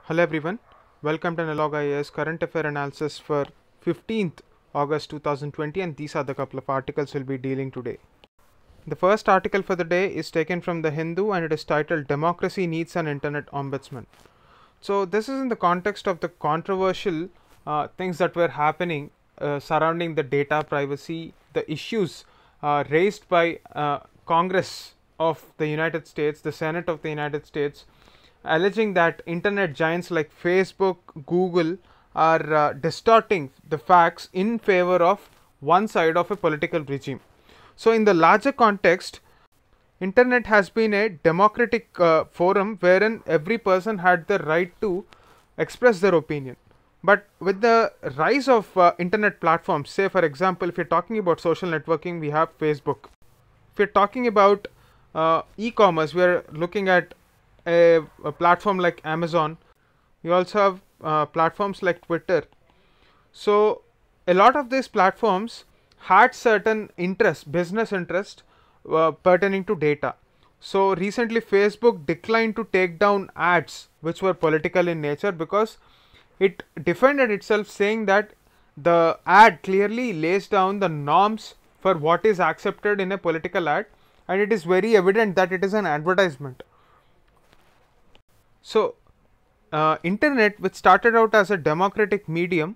Hello everyone, welcome to Analog IAS current affair analysis for 15th August 2020, and these are the couple of articles we'll be dealing today. The first article for the day is taken from the Hindu and it is titled Democracy Needs an Internet Ombudsman. So this is in the context of the controversial things that were happening surrounding the data privacy, the issues raised by Congress of the United States, the Senate of the United States, alleging that internet giants like Facebook, Google are distorting the facts in favor of one side of a political regime. So in the larger context, internet has been a democratic forum wherein every person had the right to express their opinion. But with the rise of internet platforms, say for example, if you're talking about social networking, we have Facebook. If you're talking about e-commerce, we are looking at a platform like Amazon. You also have platforms like Twitter. So a lot of these platforms had certain interest, business interest pertaining to data. So recently Facebook declined to take down ads which were political in nature because it defended itself, saying that the ad clearly lays down the norms for what is accepted in a political ad, and it is very evident that it is an advertisement. So internet, which started out as a democratic medium,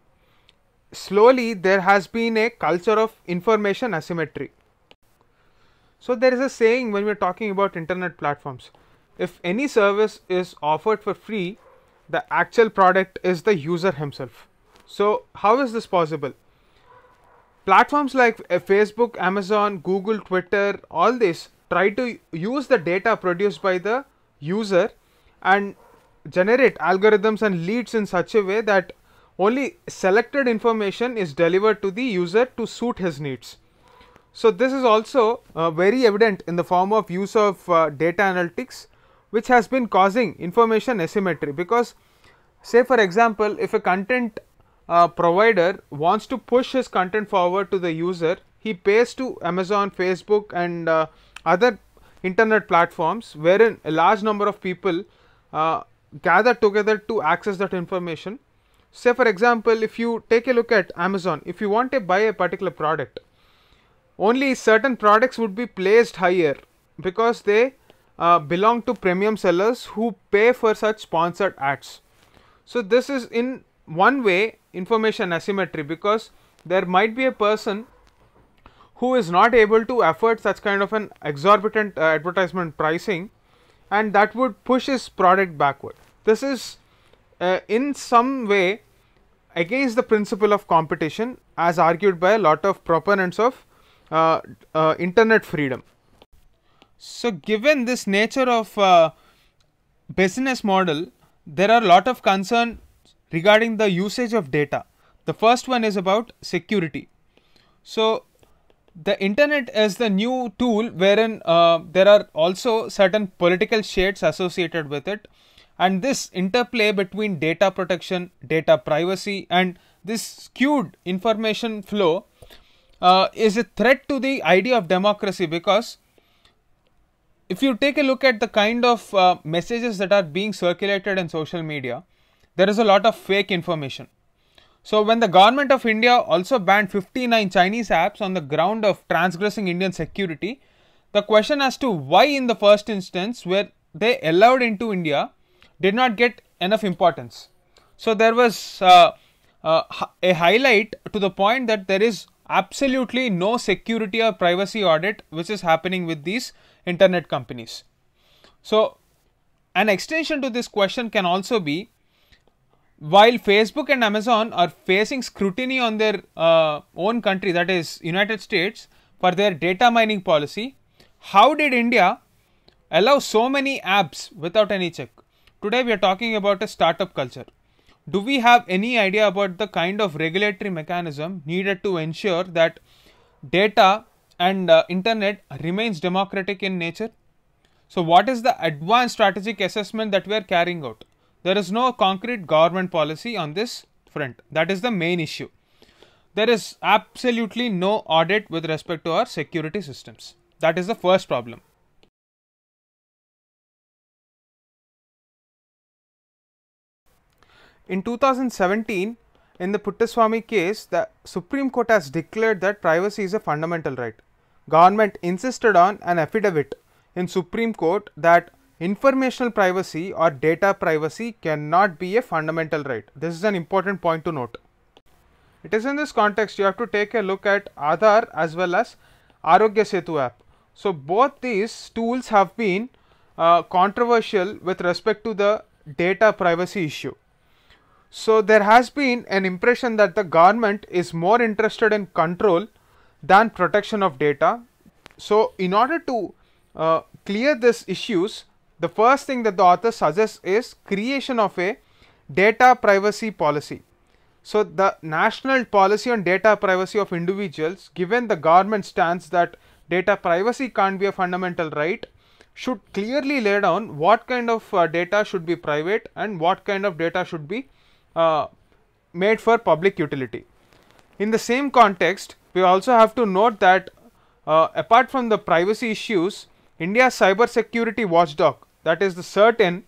slowly there has been a culture of information asymmetry. So there is a saying when we are talking about internet platforms: if any service is offered for free, the actual product is the user himself. So how is this possible? Platforms like Facebook, Amazon, Google, Twitter, all this try to use the data produced by the user and generate algorithms and leads in such a way that only selected information is delivered to the user to suit his needs. So this is also very evident in the form of use of data analytics, which has been causing information asymmetry. Because say for example, if a content provider wants to push his content forward to the user, he pays to Amazon, Facebook and other internet platforms wherein a large number of people gather together to access that information. Say for example, if you take a look at Amazon, if you want to buy a particular product, only certain products would be placed higher because they belong to premium sellers who pay for such sponsored ads. So this is in one way information asymmetry, because there might be a person who is not able to afford such kind of an exorbitant advertisement pricing, and that would push his product backward. This is in some way against the principle of competition, as argued by a lot of proponents of internet freedom. So given this nature of business model, there are a lot of concern regarding the usage of data. The first one is about security. So the internet is the new tool wherein there are also certain political shades associated with it, and this interplay between data protection, data privacy and this skewed information flow is a threat to the idea of democracy. Because if you take a look at the kind of messages that are being circulated in social media, there is a lot of fake information. So when the government of India also banned 59 Chinese apps on the ground of transgressing Indian security, the question as to why in the first instance were they allowed into India did not get enough importance. So there was a highlight to the point that there is absolutely no security or privacy audit which is happening with these internet companies. So an extension to this question can also be, while Facebook and Amazon are facing scrutiny on their own country, that is United States, for their data mining policy, how did India allow so many apps without any check? Today we are talking about a startup culture. Do we have any idea about the kind of regulatory mechanism needed to ensure that data and internet remains democratic in nature? So what is the advanced strategic assessment that we are carrying out? There is no concrete government policy on this front. That is the main issue. There is absolutely no audit with respect to our security systems. That is the first problem. In 2017, in the Puttaswamy case, the Supreme Court has declared that privacy is a fundamental right. Government insisted on an affidavit in Supreme Court that informational privacy or data privacy cannot be a fundamental right. This is an important point to note. It is in this context you have to take a look at Aadhaar as well as Arogya Setu app. So both these tools have been controversial with respect to the data privacy issue. So there has been an impression that the government is more interested in control than protection of data. So in order to clear these issues, the first thing that the author suggests is creation of a data privacy policy. So the national policy on data privacy of individuals, given the government stance that data privacy can't be a fundamental right, should clearly lay down what kind of data should be private and what kind of data should be made for public utility. In the same context, we also have to note that apart from the privacy issues, India's cyber security watchdog, that is the CERT-In,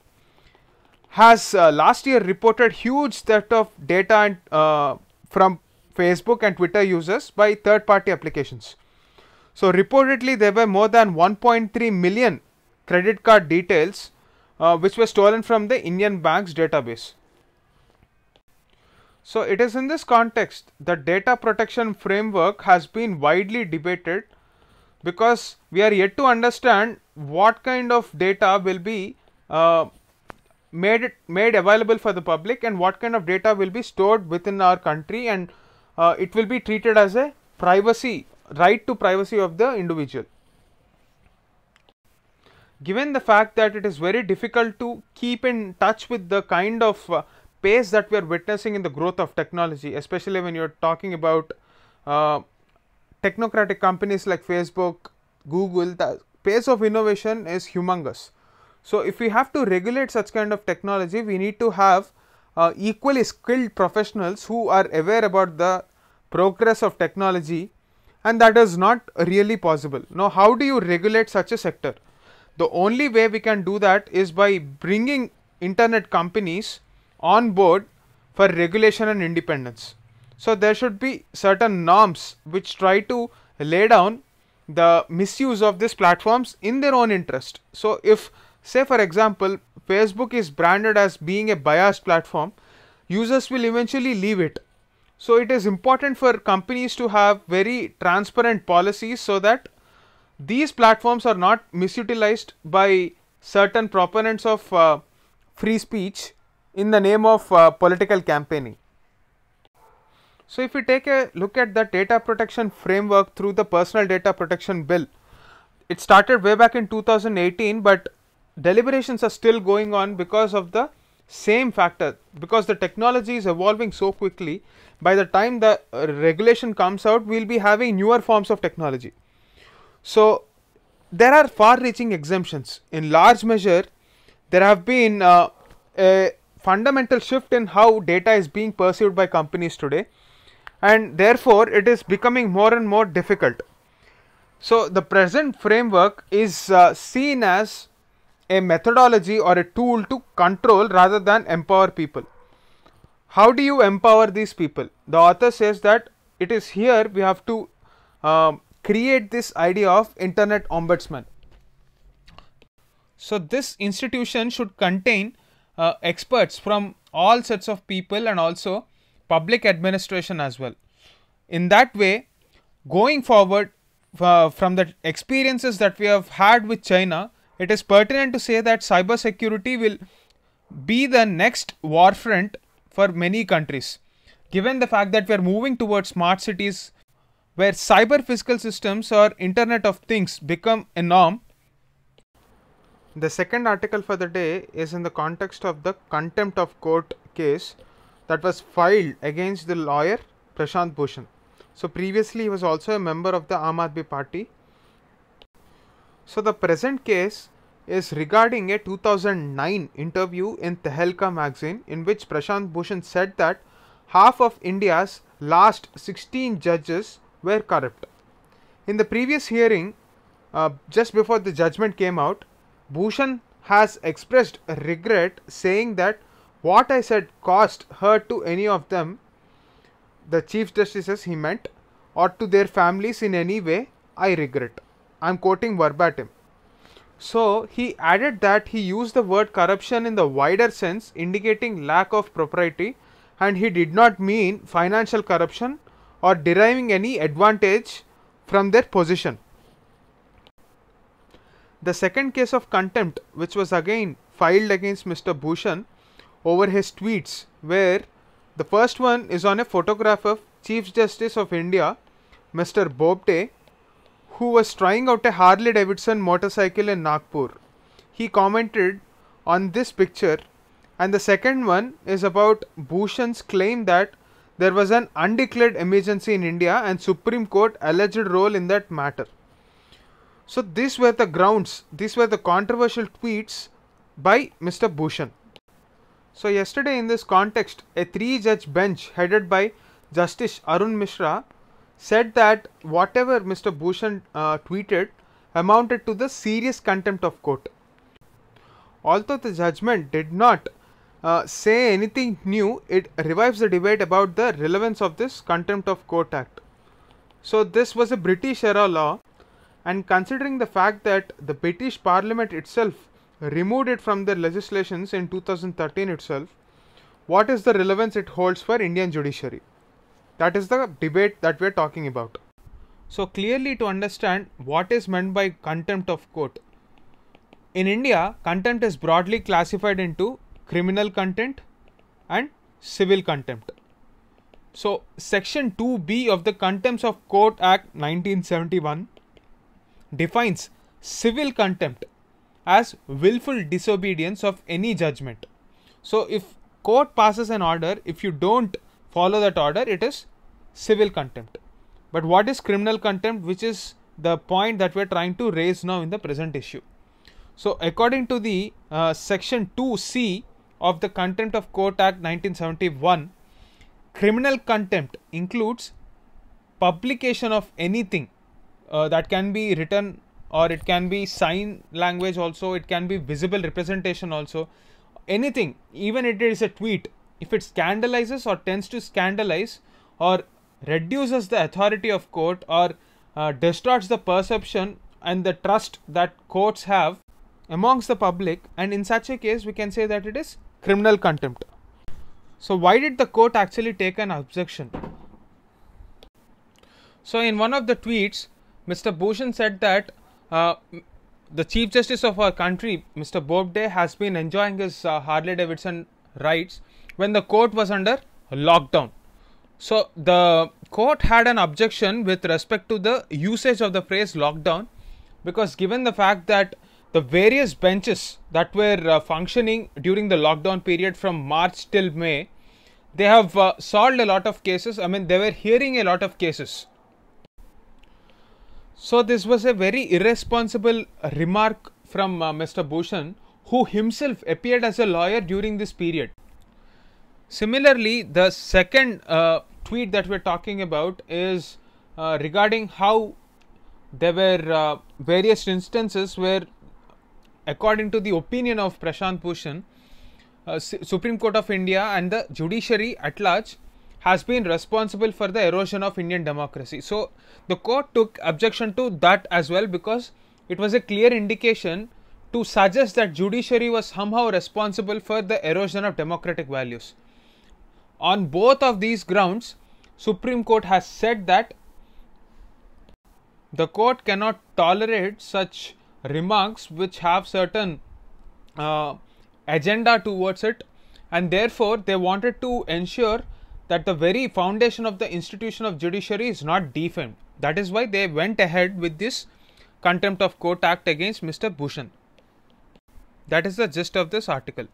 has last year reported huge theft of data from Facebook and Twitter users by third-party applications. So reportedly there were more than 1.3 million credit card details which were stolen from the Indian bank's database. So it is in this context that data protection framework has been widely debated, because we are yet to understand what kind of data will be made available for the public and what kind of data will be stored within our country, and it will be treated as a right to privacy of the individual. Given the fact that it is very difficult to keep in touch with the kind of pace that we are witnessing in the growth of technology, especially when you are talking about technocratic companies like Facebook, Google, the pace of innovation is humongous. So if we have to regulate such kind of technology, we need to have equally skilled professionals who are aware about the progress of technology, and that is not really possible. Now, how do you regulate such a sector? The only way we can do that is by bringing internet companies on board for regulation and independence. So there should be certain norms which try to lay down the misuse of these platforms in their own interest. So if, say for example, Facebook is branded as being a biased platform, users will eventually leave it. So it is important for companies to have very transparent policies so that these platforms are not misutilized by certain proponents of free speech in the name of political campaigning. So if we take a look at the data protection framework through the Personal Data Protection Bill, it started way back in 2018, but deliberations are still going on because of the same factor, because the technology is evolving so quickly. By the time the regulation comes out, we will be having newer forms of technology. So there are far reaching exemptions. In large measure, there have been a fundamental shift in how data is being perceived by companies today, and therefore it is becoming more and more difficult. So the present framework is seen as a methodology or a tool to control rather than empower people. How do you empower these people? The author says that it is here we have to create this idea of internet ombudsman. So this institution should contain experts from all sets of people and also public administration as well. In that way, going forward from the experiences that we have had with China, it is pertinent to say that cyber security will be the next war front for many countries, given the fact that we are moving towards smart cities where cyber physical systems or Internet of Things become a norm. The second article for the day is in the context of the contempt of court case that was filed against the lawyer Prashant Bhushan. So previously he was also a member of the Aam Aadmi Party. So the present case is regarding a 2009 interview in Tehelka magazine, in which Prashant Bhushan said that half of India's last 16 judges were corrupt. In the previous hearing, just before the judgment came out, Bhushan has expressed regret, saying that what I said caused hurt to any of them, the Chief Justices he meant, or to their families in any way, I regret. I am quoting verbatim. So he added that he used the word corruption in the wider sense, indicating lack of propriety, and he did not mean financial corruption or deriving any advantage from their position. The second case of contempt, which was again filed against Mr. Bhushan over his tweets, where the first one is on a photograph of Chief Justice of India, Mr. Bobde, who was trying out a Harley Davidson motorcycle in Nagpur. He commented on this picture, and the second one is about Bhushan's claim that there was an undeclared emergency in India and Supreme Court alleged role in that matter. So these were the grounds, these were the controversial tweets by Mr. Bhushan. So yesterday in this context, a 3-judge bench headed by Justice Arun Mishra said that whatever Mr. Bhushan tweeted amounted to the serious contempt of court. Although the judgment did not say anything new, it revives the debate about the relevance of this Contempt of Court Act. So this was a British era law, and considering the fact that the British Parliament itself removed it from their legislations in 2013 itself, what is the relevance it holds for Indian judiciary? That is the debate that we are talking about. So clearly, to understand what is meant by contempt of court, in India, contempt is broadly classified into criminal contempt and civil contempt. So section 2B of the Contempts of Court Act 1971 defines civil contempt as willful disobedience of any judgment. So if court passes an order, if you don't follow that order, it is civil contempt. But what is criminal contempt, which is the point that we are trying to raise now in the present issue? So according to the section 2C of the Contempt of Court Act 1971, criminal contempt includes publication of anything that can be written, or it can be sign language also, it can be visible representation also, anything, even if it is a tweet, if it scandalizes or tends to scandalize or reduces the authority of court or distorts the perception and the trust that courts have amongst the public, and in such a case we can say that it is criminal contempt. So why did the court actually take an objection? So in one of the tweets, Mr. Bhushan said that the Chief Justice of our country, Mr. Bobde, has been enjoying his Harley Davidson rights when the court was under lockdown. So the court had an objection with respect to the usage of the phrase lockdown, because given the fact that the various benches that were functioning during the lockdown period from March till May, they have solved a lot of cases. I mean, they were hearing a lot of cases. So this was a very irresponsible remark from Mr. Bhushan, who himself appeared as a lawyer during this period. Similarly, the second tweet that we are talking about is regarding how there were various instances where, according to the opinion of Prashant Bhushan, Supreme Court of India and the judiciary at large has been responsible for the erosion of Indian democracy. So the court took objection to that as well, because it was a clear indication to suggest that judiciary was somehow responsible for the erosion of democratic values. On both of these grounds, Supreme Court has said that the court cannot tolerate such remarks which have certain agenda towards it, and therefore they wanted to ensure that the very foundation of the institution of judiciary is not defamed. That is why they went ahead with this Contempt of Court Act against Mr. Bhushan. That is the gist of this article.